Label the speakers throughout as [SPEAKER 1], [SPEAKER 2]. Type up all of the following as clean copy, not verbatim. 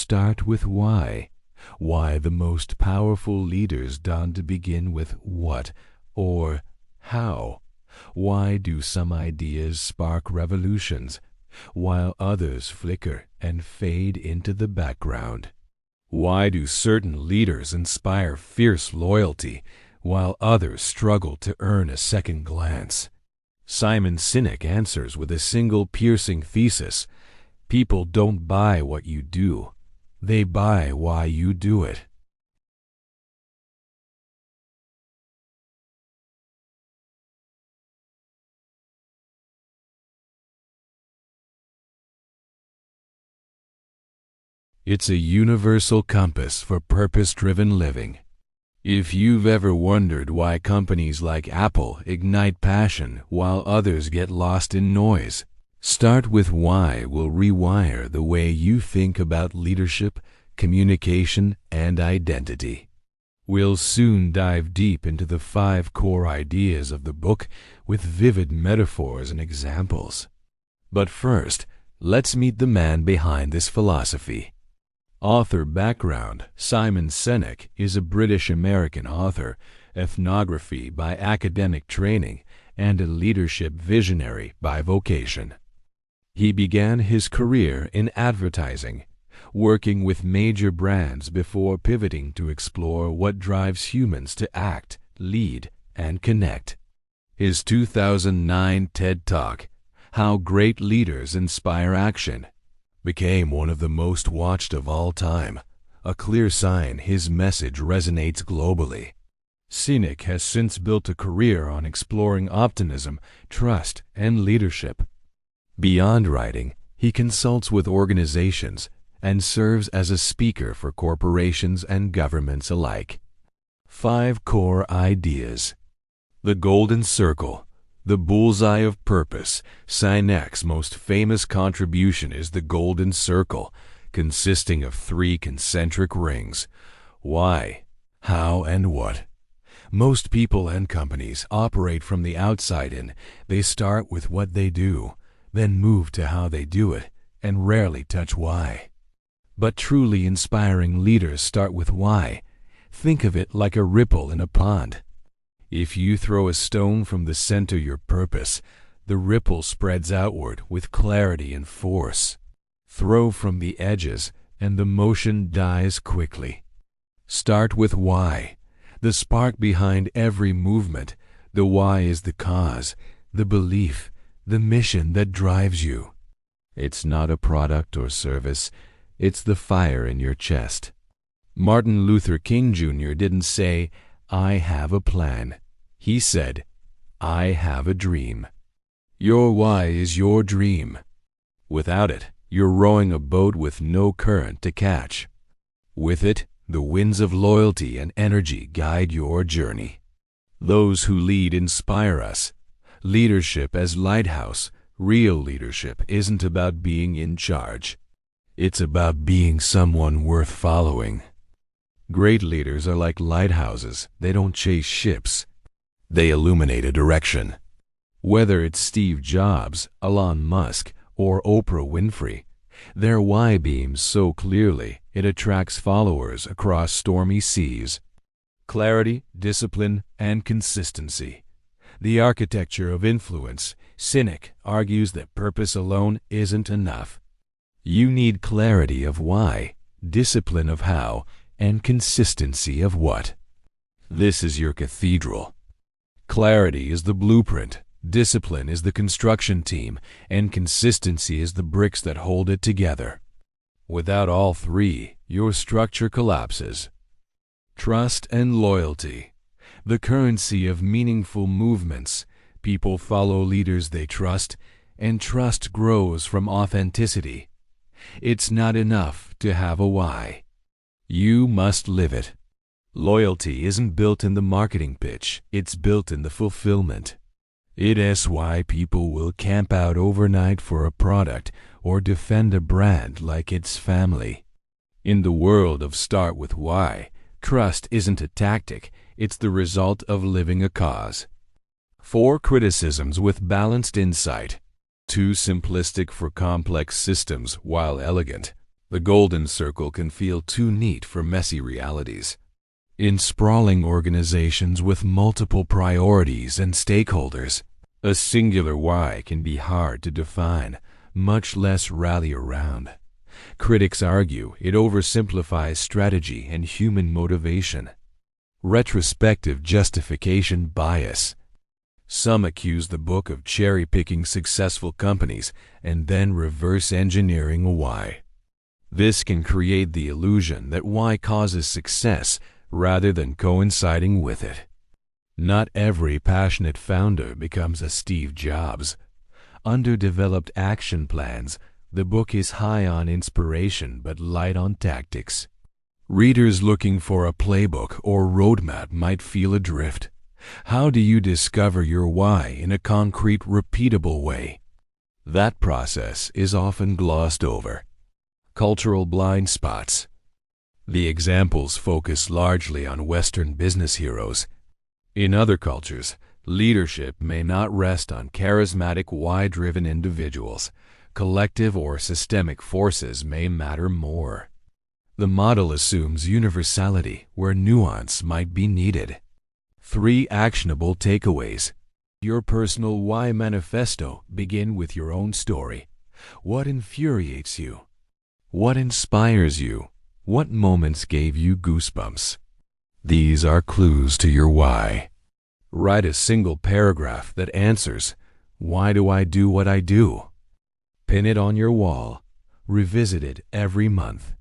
[SPEAKER 1] start with why. Why the most powerful leaders don't begin with what or how. Why do some ideas spark revolutions, while others flicker and fade into the background? Why do certain leaders inspire fierce loyalty, while others struggle to earn a second glance? Simon Sinek answers with a single piercing thesis: people don't buy what you do, they buy why you do it. It's a universal compass for purpose-driven living. If you've ever wondered why companies like Apple ignite passion while others get lost in noise, start with why will rewire the way you think about leadership, communication, and identity. We'll soon dive deep into the 5 core ideas of the book with vivid metaphors and examples. But first, let's meet the man behind this philosophy. Author background: Simon Sinek is a British-American author, ethnography by academic training, and a leadership visionary by vocation. He began his career in advertising, working with major brands before pivoting to explore what drives humans to act, lead, and connect. His 2009 TED Talk, How Great Leaders Inspire Action, became one of the most watched of all time, a clear sign his message resonates globally. Sinek has since built a career on exploring optimism, trust, and leadership. Beyond writing, he consults with organizations and serves as a speaker for corporations and governments alike. 5 core ideas. The Golden Circle. The bullseye of purpose. Sinek's most famous contribution is the Golden Circle, consisting of 3 concentric rings: why, how, and what. Most people and companies operate from the outside in. They start with what they do, then move to how they do it, and rarely touch why. But truly inspiring leaders start with why. Think of it like a ripple in a pond. If you throw a stone from the center of your purpose, the ripple spreads outward with clarity and force. Throw from the edges, and the motion dies quickly. Start with why, the spark behind every movement. The why is the cause, the belief, the mission that drives you. It's not a product or service, it's the fire in your chest. Martin Luther King Jr. didn't say, "I have a plan." He said, "I have a dream." Your why is your dream. Without it, you're rowing a boat with no current to catch. With it, the winds of loyalty and energy guide your journey. Those who lead inspire us. Leadership as lighthouse. Real leadership isn't about being in charge. It's about being someone worth following. Great leaders are like lighthouses. They don't chase ships. They illuminate a direction. Whether it's Steve Jobs, Elon Musk, or Oprah Winfrey, their why beams so clearly it attracts followers across stormy seas. Clarity, discipline, and consistency. The architecture of influence. Sinek argues that purpose alone isn't enough. You need clarity of why, discipline of how, and consistency of what. This is your cathedral. Clarity is the blueprint, discipline is the construction team, and consistency is the bricks that hold it together. Without all 3, your structure collapses. Trust and loyalty. The currency of meaningful movements. People follow leaders they trust, and trust grows from authenticity. It's not enough to have a why. You must live it. Loyalty isn't built in the marketing pitch, it's built in the fulfillment. It is why people will camp out overnight for a product or defend a brand like it's family. In the world of start with why, trust isn't a tactic, it's the result of living a cause. 4 criticisms with balanced insight. Too simplistic for complex systems while elegant. The golden circle can feel too neat for messy realities. In sprawling organizations with multiple priorities and stakeholders, a singular why can be hard to define, much less rally around. Critics argue it oversimplifies strategy and human motivation. Retrospective justification bias. Some accuse the book of cherry-picking successful companies and then reverse engineering a why. This can create the illusion that why causes success rather than coinciding with it. Not every passionate founder becomes a Steve Jobs. Underdeveloped action plans. The book is high on inspiration but light on tactics. Readers looking for a playbook or roadmap might feel adrift. How do you discover your why in a concrete, repeatable way? That process is often glossed over. Cultural blind spots. The examples focus largely on Western business heroes. In other cultures, leadership may not rest on charismatic, why-driven individuals. Collective or systemic forces may matter more. The model assumes universality where nuance might be needed. 3 actionable takeaways. Your personal why manifesto. Begin with your own story. What infuriates you? What inspires you? What moments gave you goosebumps? These are clues to your why. Write a single paragraph that answers, why do I do what I do? Pin it on your wall. Revisit it every month.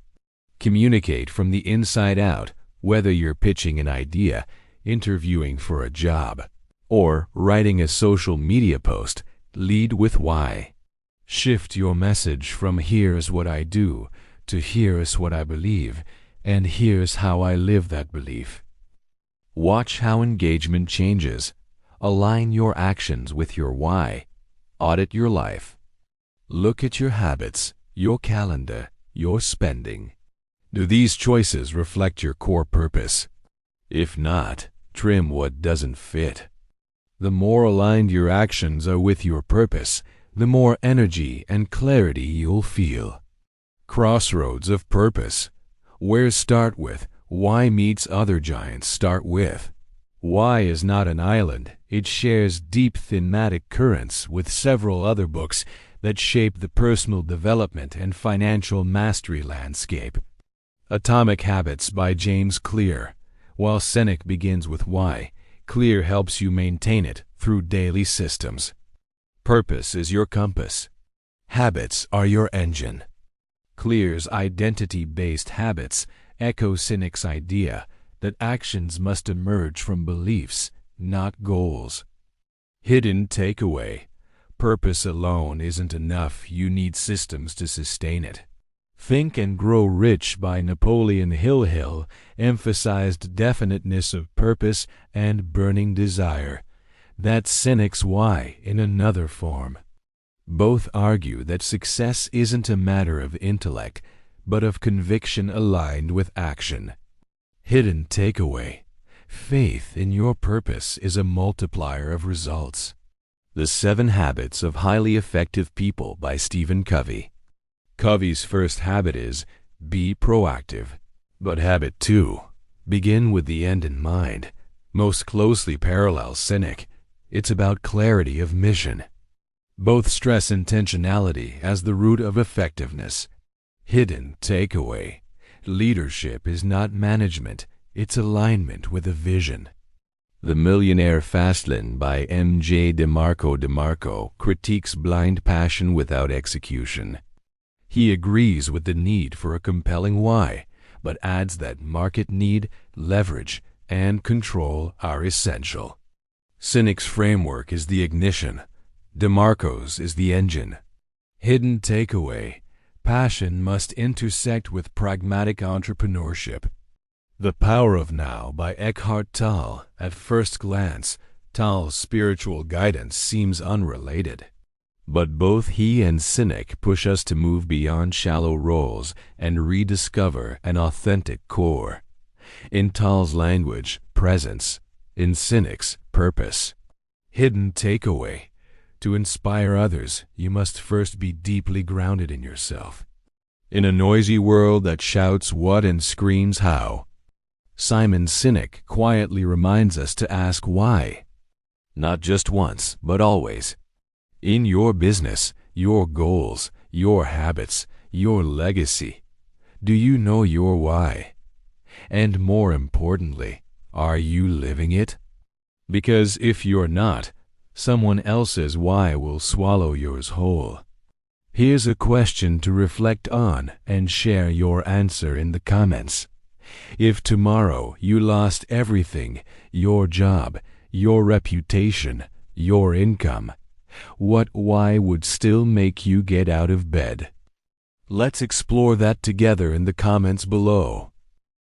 [SPEAKER 1] Communicate from the inside out, whether you're pitching an idea, interviewing for a job, or writing a social media post. Lead with why. Shift your message from here's what I do to here's what I believe, and here's how I live that belief. Watch how engagement changes. Align your actions with your why. Audit your life. Look at your habits, your calendar, your spending. Do these choices reflect your core purpose? If not, trim what doesn't fit. The more aligned your actions are with your purpose, the more energy and clarity you'll feel. Crossroads of purpose. Where start with? Why meets other giants start with. Why is not an island. It shares deep thematic currents with several other books that shape the personal development and financial mastery landscape. Atomic Habits by James Clear. While Sinek begins with why, Clear helps you maintain it through daily systems. Purpose is your compass. Habits are your engine. Clear's identity-based habits echo Sinek's idea that actions must emerge from beliefs, not goals. Hidden takeaway. Purpose alone isn't enough. You need systems to sustain it. Think and Grow Rich by Napoleon Hill emphasized definiteness of purpose and burning desire. That's Sinek's why in another form. Both argue that success isn't a matter of intellect, but of conviction aligned with action. Hidden takeaway. Faith in your purpose is a multiplier of results. The 7 Habits of Highly Effective People by Stephen Covey. Covey's first habit is, be proactive. But habit 2, begin with the end in mind, most closely parallels Sinek. It's about clarity of mission. Both stress intentionality as the root of effectiveness. Hidden takeaway. Leadership is not management, it's alignment with a vision. The Millionaire Fastlane by M.J. DeMarco critiques blind passion without execution. He agrees with the need for a compelling why, but adds that market need, leverage, and control are essential. Sinek's framework is the ignition. DeMarco's is the engine. Hidden takeaway. Passion must intersect with pragmatic entrepreneurship. The Power of Now by Eckhart Tolle. At first glance, Tolle's spiritual guidance seems unrelated. But both he and Sinek push us to move beyond shallow roles and rediscover an authentic core. In Tolle's language, presence. In Sinek's, purpose. Hidden takeaway. To inspire others, you must first be deeply grounded in yourself. In a noisy world that shouts what and screams how, Sinek quietly reminds us to ask why. Not just once, but always. In your business, your goals, your habits, your legacy, do you know your why? And more importantly, are you living it? Because if you're not, someone else's why will swallow yours whole. Here's a question to reflect on and share your answer in the comments. If tomorrow you lost everything, your job, your reputation, your income, what why would still make you get out of bed? Let's explore that together in the comments below.